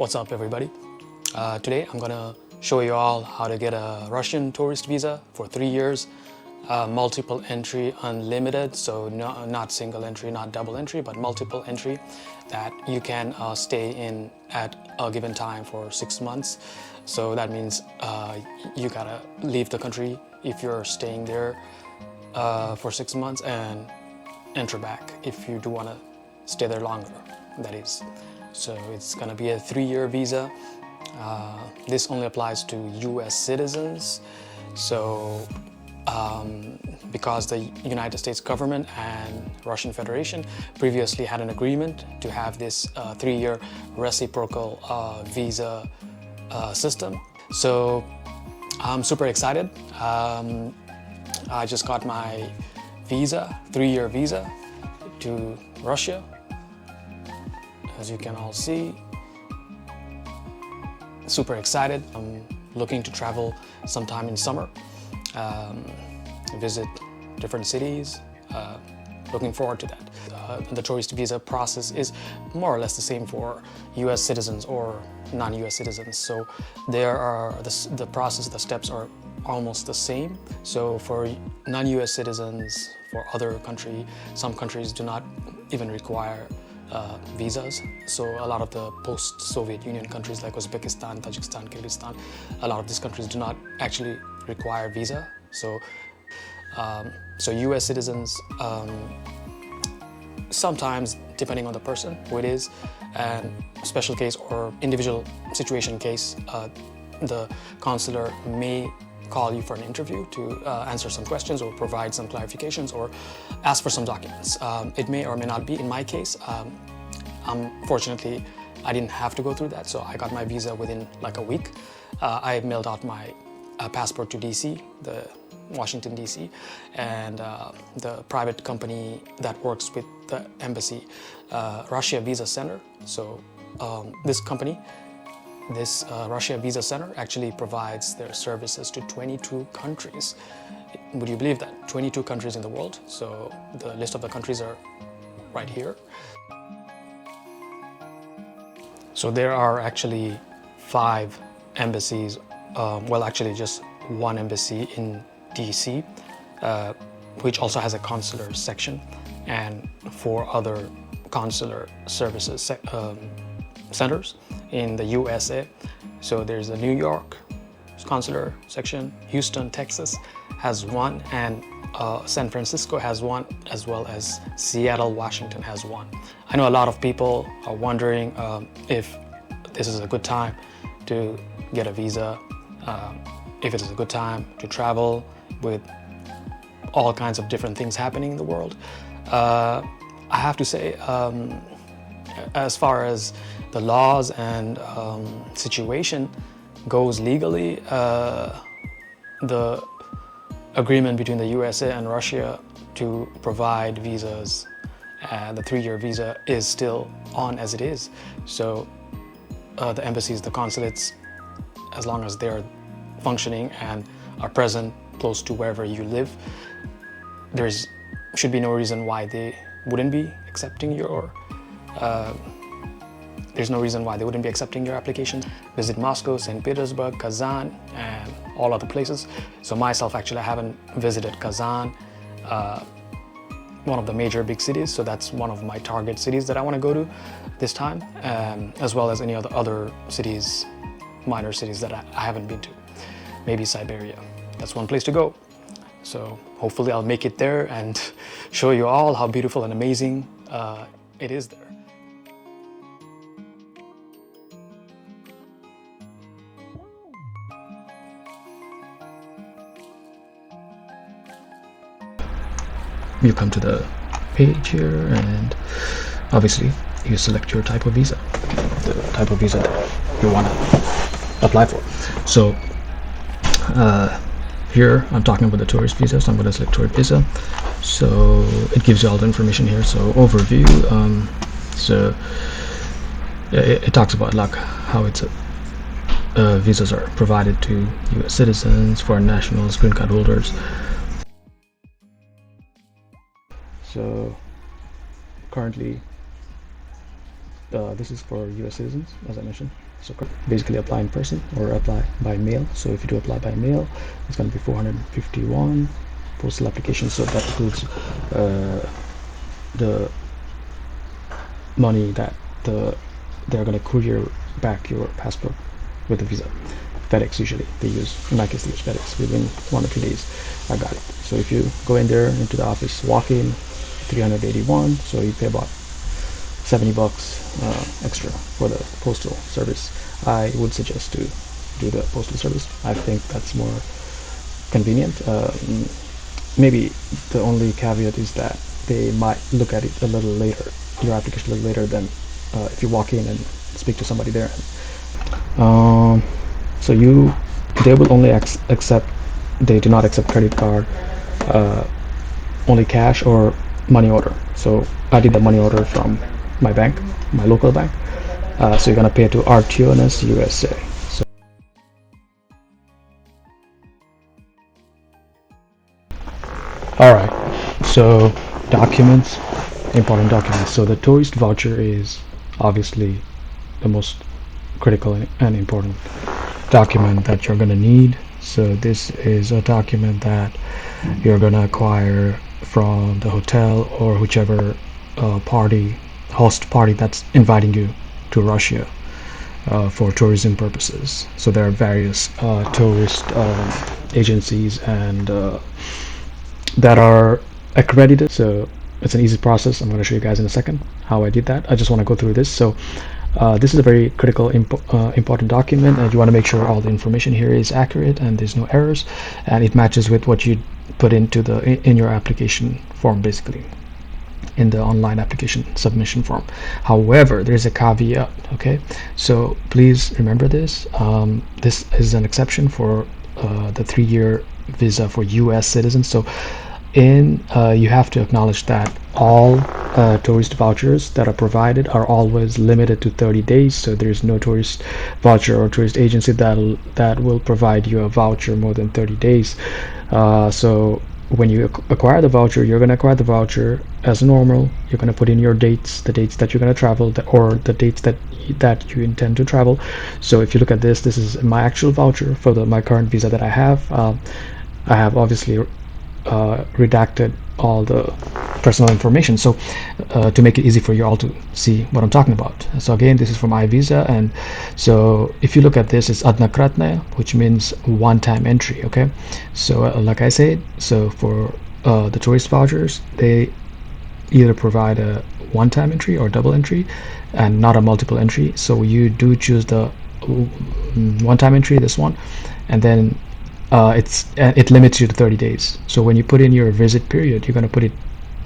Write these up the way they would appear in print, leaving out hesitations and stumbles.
What's up, everybody? Today I'm gonna show you all how to get a Russian tourist visa for 3 years, multiple entry, unlimited, so not single entry, not double entry, but multiple entry that you can stay in at a given time for 6 months. So that means you gotta leave the country if you're staying there for 6 months and enter back if you do want to stay there longer, that is. So it's gonna be a 3-year visa. This only applies to US citizens. So because the United States government and Russian Federation previously had an agreement to have this 3-year reciprocal visa system. So I'm super excited. I just got my visa, 3-year visa to Russia. As you can all see, super excited. I'm looking to travel sometime in summer, visit different cities. Looking forward to that. The tourist visa process is more or less the same for US citizens or non-US citizens. So there are the process, the steps are almost the same. So for non-US citizens, for other countries, some countries do not even require visas. So a lot of the post-Soviet Union countries like Uzbekistan, Tajikistan, Kyrgyzstan, a lot of these countries do not actually require visa. So US citizens, sometimes, depending on the person who it is, and special case or individual situation case, the consular may call you for an interview to answer some questions or provide some clarifications or ask for some documents. It may or may not be. In my case, fortunately, I didn't have to go through that, so I got my visa within like a week. I mailed out my passport to DC, the Washington, DC, and the private company that works with the embassy, Russia Visa Center. So this company, this Russia Visa Center actually provides their services to 22 countries. Would you believe that? 22 countries in the world. So the list of the countries are right here. So there are actually 5 embassies, well, actually just 1 embassy in DC, which also has a consular section, and 4 other consular services centers in the USA. So there's a New York consular section, Houston, Texas has 1, and San Francisco has 1, as well as Seattle, Washington has 1. I know a lot of people are wondering if this is a good time to get a visa, if it is a good time to travel with all kinds of different things happening in the world. I have to say, as far as the laws and situation goes legally, the agreement between the USA and Russia to provide visas, the 3-year visa, is still on as it is. So the embassies, the consulates, as long as they're functioning and are present close to wherever you live, should be no reason why they wouldn't be accepting your there's no reason why they wouldn't be accepting your application. Visit Moscow, St. Petersburg, Kazan, and all other places. So myself, actually, I haven't visited Kazan, one of the major big cities. So that's one of my target cities that I want to go to this time, as well as any other cities, minor cities that I haven't been to. Maybe Siberia. That's one place to go. So hopefully I'll make it there and show you all how beautiful and amazing it is there. You come to the page here, and obviously you select your type of visa, the type of visa that you want to apply for. So here I'm talking about the tourist visa, so I'm going to select tourist visa. So it gives you all the information here. So overview, so it talks about like how it's visas are provided to US citizens, foreign nationals, green card holders. So currently this is for US citizens, as I mentioned. So basically apply in person or apply by mail. So if you do apply by mail, it's going to be 451 postal application. So that includes the money that they're going to courier back your passport with the visa. FedEx usually they use, in my case they use FedEx. Within 1 or 2 days I got it. So if you go in there into the office, walk in, 381, so you pay about 70 bucks extra for the postal service. I would suggest to do the postal service. I think that's more convenient. Maybe the only caveat is that they might look at it a little later, your application a little later than if you walk in and speak to somebody there. So they will only accept, they do not accept credit card, only cash or money order. So I did the money order from my bank, my local bank. So you're gonna pay to RTONS USA. So, all right. So documents, important documents. So the tourist voucher is obviously the most critical and important document that you're gonna need. So this is a document that you're gonna acquire from the hotel or whichever host party that's inviting you to Russia for tourism purposes. So there are various tourist agencies and that are accredited. So it's an easy process. I'm going to show you guys in a second how I did that. I just want to go through this. So this is a very critical important document, and you want to make sure all the information here is accurate and there's no errors and it matches with what you put into in your application form, basically in the online application submission form. However, there is a caveat. Okay, so please remember this. This is an exception for the 3-year visa for US citizens. So you have to acknowledge that all tourist vouchers that are provided are always limited to 30 days. So there's no tourist voucher or tourist agency that will provide you a voucher more than 30 days. So when you acquire the voucher, you're going to acquire the voucher as normal. You're going to put in your dates, the dates that you're going to travel, or the dates that you intend to travel. So if you look at this is my actual voucher for my current visa that I have. I have obviously redacted all the personal information, so to make it easy for you all to see what I'm talking about. So again, this is for my visa, and so if you look at this, it's однократная, which means one-time entry. Okay, so like I said, so for the tourist vouchers, they either provide a one-time entry or double entry and not a multiple entry. So you do choose the one-time entry, this one, and then it limits you to 30 days. So when you put in your visit period, you're going to put it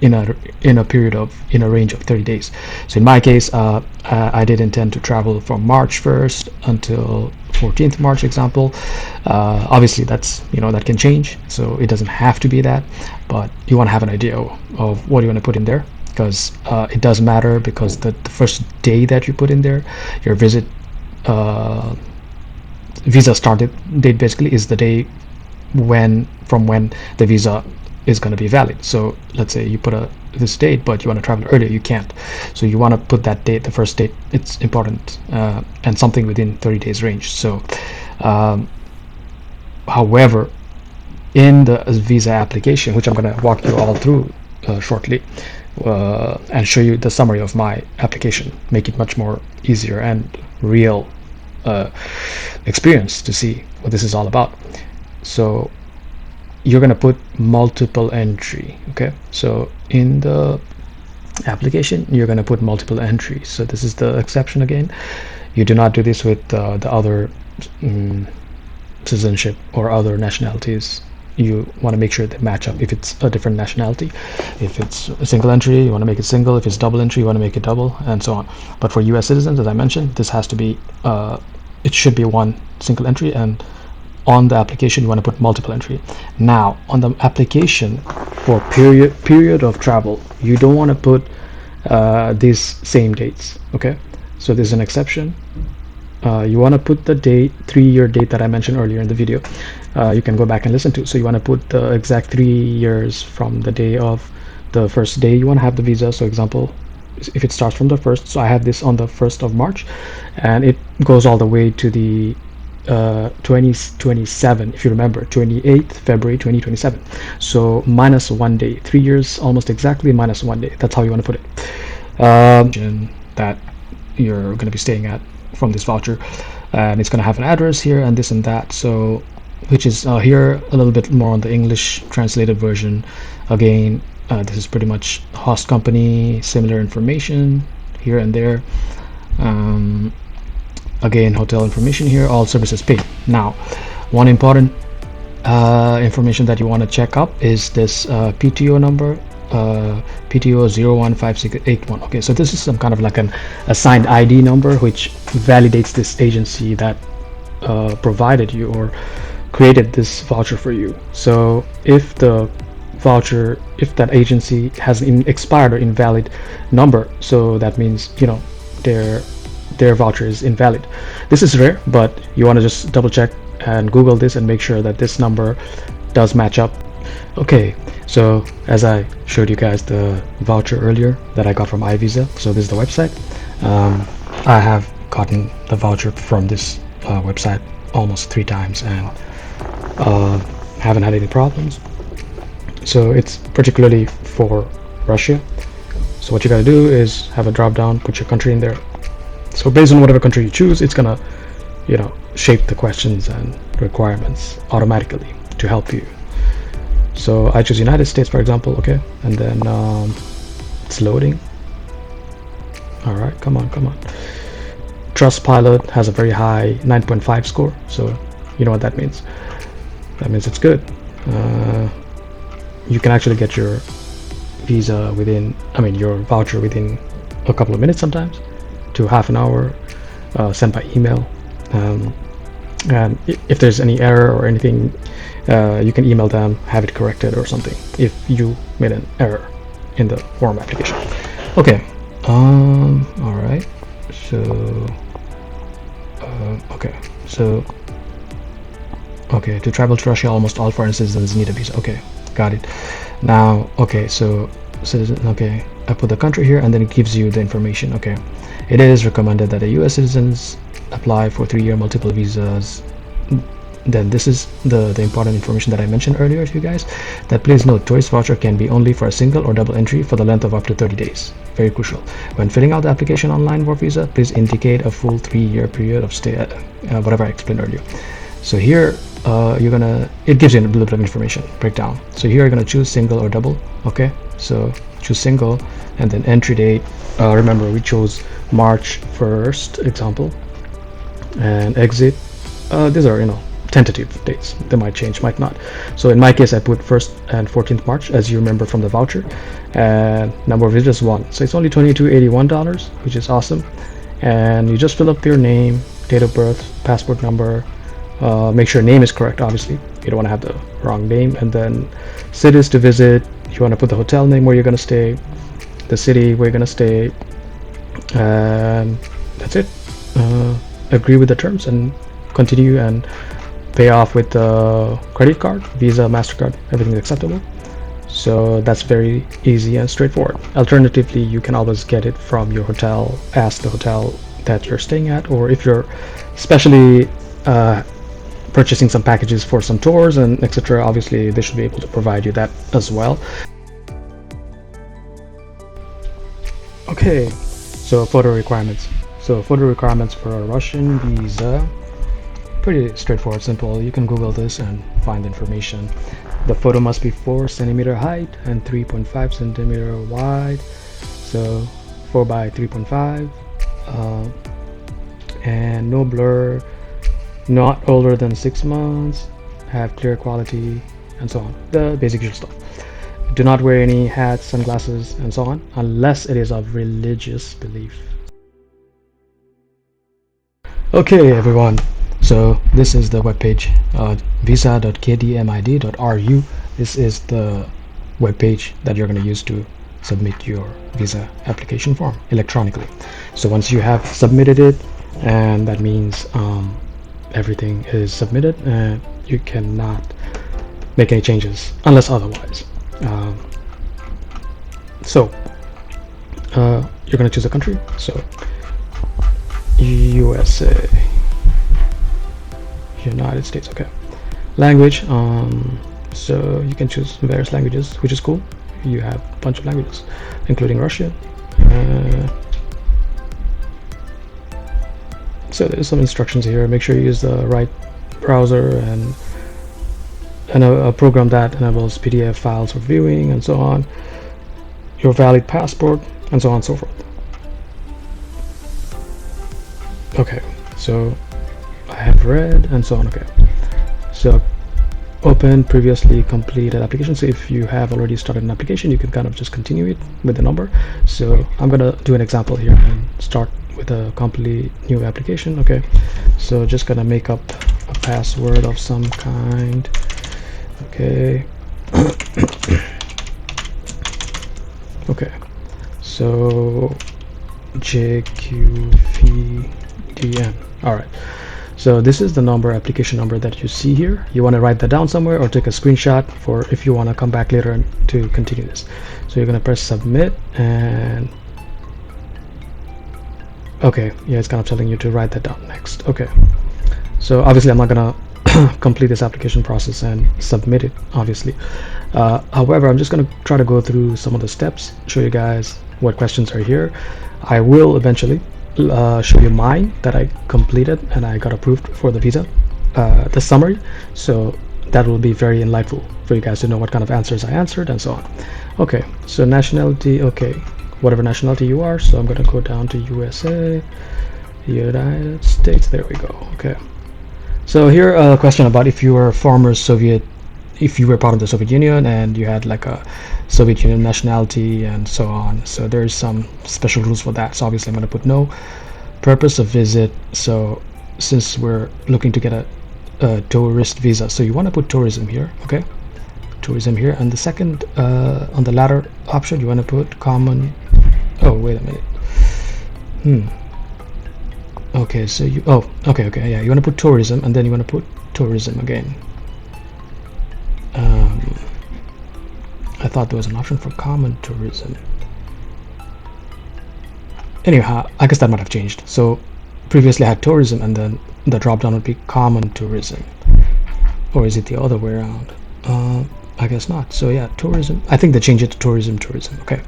in a range of 30 days. So in my case, I did intend to travel from March 1st until 14th March, example. Obviously that's, that can change, so it doesn't have to be that, but you want to have an idea of what you want to put in there, because it does matter, because the first day that you put in there, your visa start date basically is the day from when the visa is going to be valid. So let's say you put this date, but you want to travel earlier, you can't. So you want to put that date, the first date. It's important, and something within 30 days range. So however, in the visa application, which I'm going to walk you all through shortly, and show you the summary of my application, make it much more easier and real experience to see what this is all about. So you're going to put multiple entry. Okay, so in the application you're going to put multiple entries. So this is the exception again. You do not do this with the other citizenship or other nationalities. You want to make sure they match up. If it's a different nationality, if it's a single entry, you want to make it single. If it's double entry, you want to make it double, and so on. But for US citizens, as I mentioned, this has to be it should be one single entry, and on the application you want to put multiple entry. Now on the application for period of travel, you don't want to put these same dates. Okay, so there's an exception. You want to put the date, 3-year date that I mentioned earlier in the video. You can go back and listen to. So you want to put the exact 3 years from the day of the first day you want to have the visa. So example, if it starts from the 1st. So I have this on the 1st of March, and it goes all the way to the 2027, if you remember, 28th February 2027. So minus 1 day, 3 years almost exactly, minus 1 day. That's how you want to put it. That you're going to be staying at from this voucher, and it's going to have an address here and this and that. So which is here a little bit more on the English translated version. Again, this is pretty much host company, similar information here and there. Again, hotel information here, all services paid. Now, one important information that you want to check up is this PTO number, PTO 015681. Okay, so this is some kind of like an assigned ID number which validates this agency that provided you or created this voucher for you. So if the voucher, if that agency has an expired or invalid number, so that means, you know, their voucher is invalid. This is rare, but you want to just double check and Google this and make sure that this number does match up. Okay, so as I showed you guys the voucher earlier that I got from iVisa, so this is the website. I have gotten the voucher from this website almost 3 times and haven't had any problems. So it's particularly for Russia. So what you gotta do is have a drop down, put your country in there. So based on whatever country you choose, it's gonna, you know, shape the questions and requirements automatically to help you. So I choose United States, for example. Okay, and then it's loading. All right, come on. Trustpilot has a very high 9.5 score, so you know what that means. That means it's good. You can actually get your visa within, your voucher within a couple of minutes, sometimes to half an hour, sent by email. And if there's any error or anything, you can email them, have it corrected or something if you made an error in the form application. Okay. All right. So okay, to travel to Russia, almost all foreign citizens need a visa. Okay, got it. Now, okay, so citizen. Okay, I put the country here, and then it gives you the information. Okay, it is recommended that the U.S. citizens apply for 3-year multiple visas. Then this is the important information that I mentioned earlier to you guys, that please note, tourist voucher can be only for a single or double entry for the length of up to 30 days. Very crucial. When filling out the application online for visa, please indicate a full 3-year period of stay at whatever I explained earlier. So here it gives you a little bit of information breakdown. So here you're gonna choose single or double. Okay, so choose single, and then entry date. Remember, we chose March 1st example, and exit. These are, tentative dates. They might change, might not. So in my case, I put 1st and 14th March, as you remember from the voucher, and number of visitors 1. So it's only $22.81, which is awesome. And you just fill up your name, date of birth, passport number. Make sure name is correct, obviously. You don't want to have the wrong name. And then cities to visit. You want to put the hotel name where you're going to stay, the city where you're going to stay, and that's it. Agree with the terms and continue, and pay off with the credit card, Visa, MasterCard, everything is acceptable. So that's very easy and straightforward. Alternatively, you can always get it from your hotel, ask the hotel that you're staying at, or if you're especially purchasing some packages for some tours and etc., obviously they should be able to provide you that as well. Okay, so photo requirements. So photo requirements for a Russian visa, pretty straightforward, simple. You can Google this and find information. The photo must be 4 centimeter height and 3.5 centimeter wide. So 4 by 3.5, and no blur, not older than 6 months, have clear quality, and so on. The basic usual stuff. Do not wear any hats, sunglasses, and so on, unless it is of religious belief. Okay, everyone. So this is the webpage, visa.kdmid.ru. This is the webpage that you're going to use to submit your visa application form electronically. So once you have submitted it, and that means everything is submitted, and you cannot make any changes unless otherwise. you're going to choose a country. So USA, United States. Okay. Language, so you can choose various languages, which is cool. You have a bunch of languages, including Russian. So there's some instructions here. Make sure you use the right browser and a program that enables PDF files for viewing and so on. Your valid passport and so on and so forth. Okay, so I have read and so on. Okay, so open previously completed application. So if you have already started an application, you can kind of just continue it with the number. So I'm gonna do an example here and start with a complete new application. Okay, so just gonna make up a password of some kind. Okay. Okay, so JQVDN. All right, so this is the number, application number that you see here. You want to write that down somewhere or take a screenshot for if you want to come back later and to continue this. So you're going to press submit, and okay, yeah, it's kind of telling you to write that down next. Okay, so obviously I'm not going to complete this application process and submit it, obviously. However, I'm just going to try to go through some of the steps, show you guys what questions are here. I will eventually show you mine that I completed and I got approved for the visa, the summary. So that will be very enlightful for you guys to know what kind of answers I answered and so on. Okay, so nationality, okay, whatever nationality you are. So I'm going to go down to USA, United States. There we go. Okay. So here a question about if you were former Soviet, if you were part of the Soviet Union and you had like a Soviet Union nationality and so on. So there's some special rules for that. So obviously I'm going to put no. Purpose of visit. So since we're looking to get a tourist visa, so you want to put tourism here. Okay, tourism here. And the second on the latter option, you want to put common. Oh, wait a minute. Okay, so you, oh, okay, yeah, you want to put tourism, and then you want to put tourism again. I thought there was an option for common tourism. Anyhow, I guess that might have changed. So previously I had tourism, and then the drop down would be common tourism. Or is it the other way around? I guess not. So yeah, tourism. I think they changed it to tourism. Okay,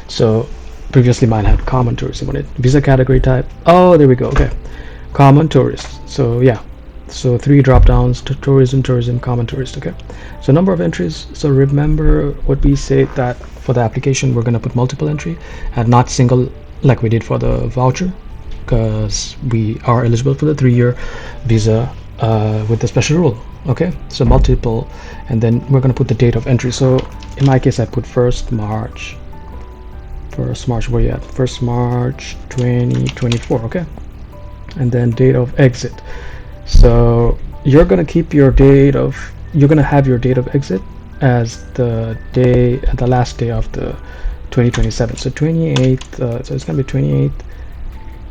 so previously mine had common tourism on it. Visa category type. Oh, there we go. Okay, common tourist. So yeah, so 3 drop downs to tourism, common tourist. Okay, so number of entries. So remember what we said, that for the application we're going to put multiple entry and not single like we did for the voucher, because we are eligible for the 3-year visa with the special rule. Okay, so multiple, and then we're going to put the date of entry. So in my case I put 1st March, where you at? 1st March 2024. Okay, and then date of exit. So you're gonna keep your date of, you're gonna have your date of exit as the last day of the 2027. So 28th, so it's gonna be 28th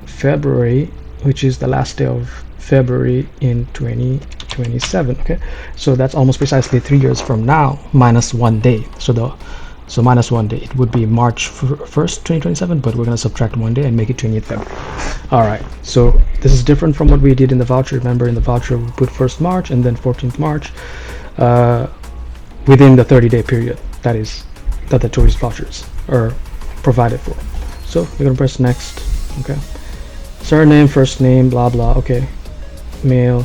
February, which is the last day of February in 2027. Okay, so that's almost precisely 3 years from now minus 1 day. So minus 1 day, it would be March 1st 2027, but we're going to subtract 1 day and make it 28th February. All right, so this is different from what we did in the voucher. Remember, in the voucher we put 1st March and then 14th March within the 30-day period that the tourist vouchers are provided for. So we're going to press next. Okay, surname, first name, blah blah. Okay, male,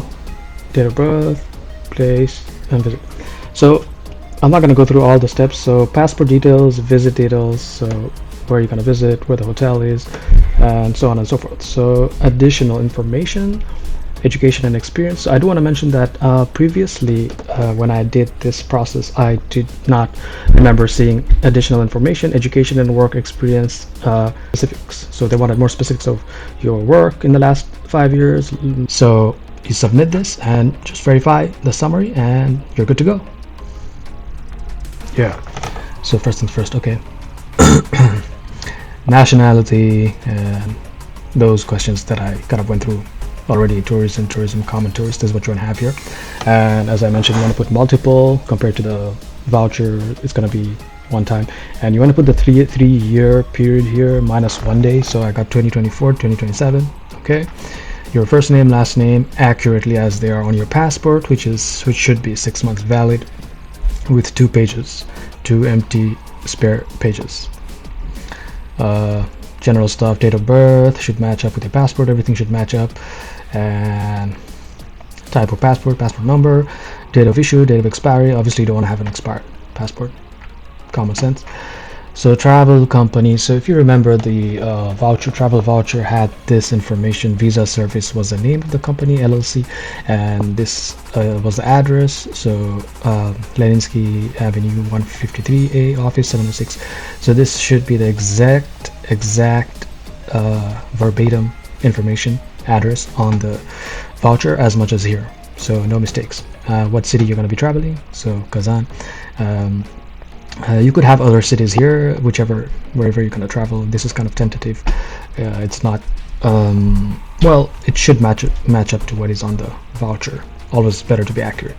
date of birth, place, and visit. So I'm not going to go through all the steps. So passport details, visit details, so where you're going to visit, where the hotel is, and so on and so forth. So additional information, education and experience. So I do want to mention that previously when I did this process, I did not remember seeing additional information, education and work experience specifics. So they wanted more specifics of your work in the last 5 years. So you submit this and just verify the summary and you're good to go. Yeah, so first things first. Okay. Nationality and those questions that I kind of went through already. Tourism, common tourist is what you want to have here. And as I mentioned, you want to put multiple. Compared to the voucher, it's going to be one time, and you want to put the three-year period here minus 1 day. So I got 2024, 2027. Okay, your first name, last name accurately as they are on your passport, which should be 6 months valid, with 2 pages, 2 empty spare pages. General stuff, date of birth should match up with your passport. Everything should match up. And type of passport, passport number, date of issue, date of expiry. Obviously you don't want to have an expired passport, common sense. So travel company, so if you remember the travel voucher had this information. Visa Service was the name of the company, LLC, and this was the address. So Leninsky Avenue 153A, office 706. So this should be the exact verbatim information, address on the voucher as much as here, so no mistakes. What city you're going to be traveling, so Kazan. You could have other cities here, wherever you're going to travel. This is kind of tentative. It's not well, it should match up to what is on the voucher. Always better to be accurate.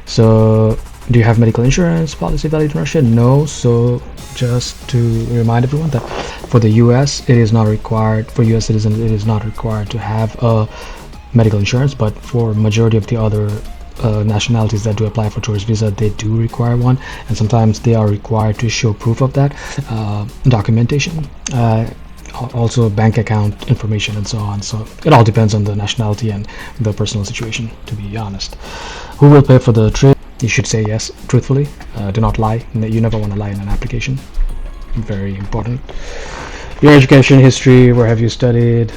So do you have medical insurance policy valid in Russia? No. So just to remind everyone that for the US it is not required, for US citizens it is not required to have a medical insurance, but for majority of the other nationalities that do apply for tourist visa, they do require one, and sometimes they are required to show proof of that documentation, also bank account information and so on. So it all depends on the nationality and the personal situation, to be honest. Who will pay for the trip? You should say yes truthfully. Do not lie. You never want to lie in an application. Very important. Your education history, where have you studied?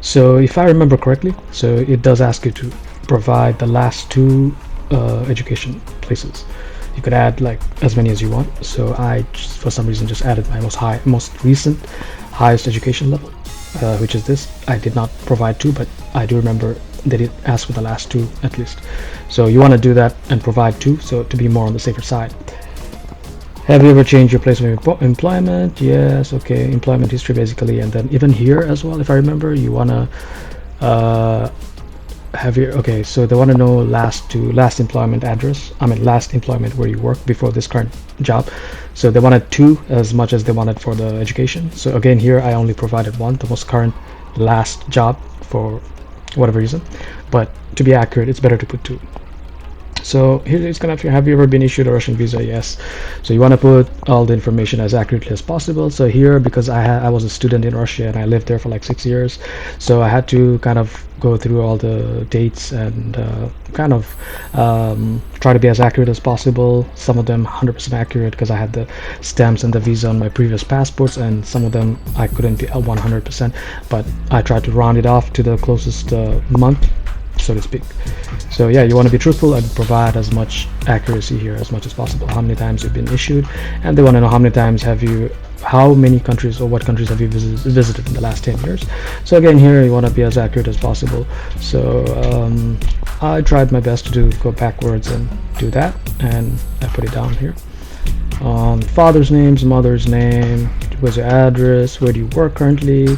So if I remember correctly, so it does ask you to provide the last 2 education places. You could add like as many as you want. So I just, for some reason, just added my most recent highest education level, which is this. I did not provide 2, but I do remember they did ask for the last 2 at least. So you want to do that and provide 2, so to be more on the safer side. Have you ever changed your place of employment? Yes. Okay, employment history basically, and then even here as well, if I remember, you want to have your, okay, so they want to know last employment address, last employment where you worked before this current job. So they wanted 2 as much as they wanted for the education. So again, here I only provided 1, the most current last job, for whatever reason, but to be accurate it's better to put 2. So here it's gonna, have you ever been issued a Russian visa? Yes. So you want to put all the information as accurately as possible. So here, because I was a student in Russia and I lived there for like 6 years, so I had to kind of go through all the dates and kind of try to be as accurate as possible. Some of them 100% accurate because I had the stamps and the visa on my previous passports, and some of them I couldn't be 100%, but I tried to round it off to the closest month, so to speak. So yeah, you want to be truthful and provide as much accuracy here as much as possible. How many times you've been issued, and they want to know how many times how many countries or what countries have you visited in the last 10 years. So again, here you want to be as accurate as possible. So I tried my best to go backwards and do that, and I put it down here. Father's names, mother's name, where's your address, where do you work currently,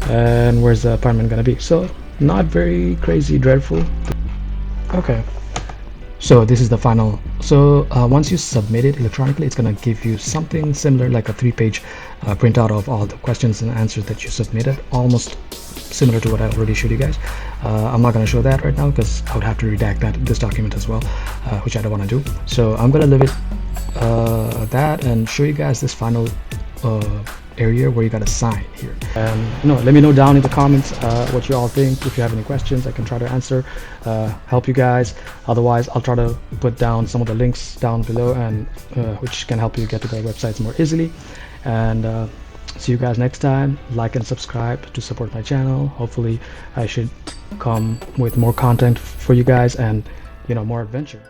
and where's the apartment gonna be. So not very crazy dreadful. Okay, so this is the final. So once you submit it electronically, it's gonna give you something similar, like a 3-page printout of all the questions and answers that you submitted, almost similar to what I already showed you guys. I'm not gonna show that right now because I would have to redact this document as well, which I don't want to do. So I'm gonna leave it that and show you guys this final area where you gotta sign here. Let me know down in the comments what you all think. If you have any questions, I can try to answer, help you guys. Otherwise, I'll try to put down some of the links down below, and which can help you get to the websites more easily. And see you guys next time. Like and subscribe to support my channel. Hopefully I should come with more content for you guys, and more adventure.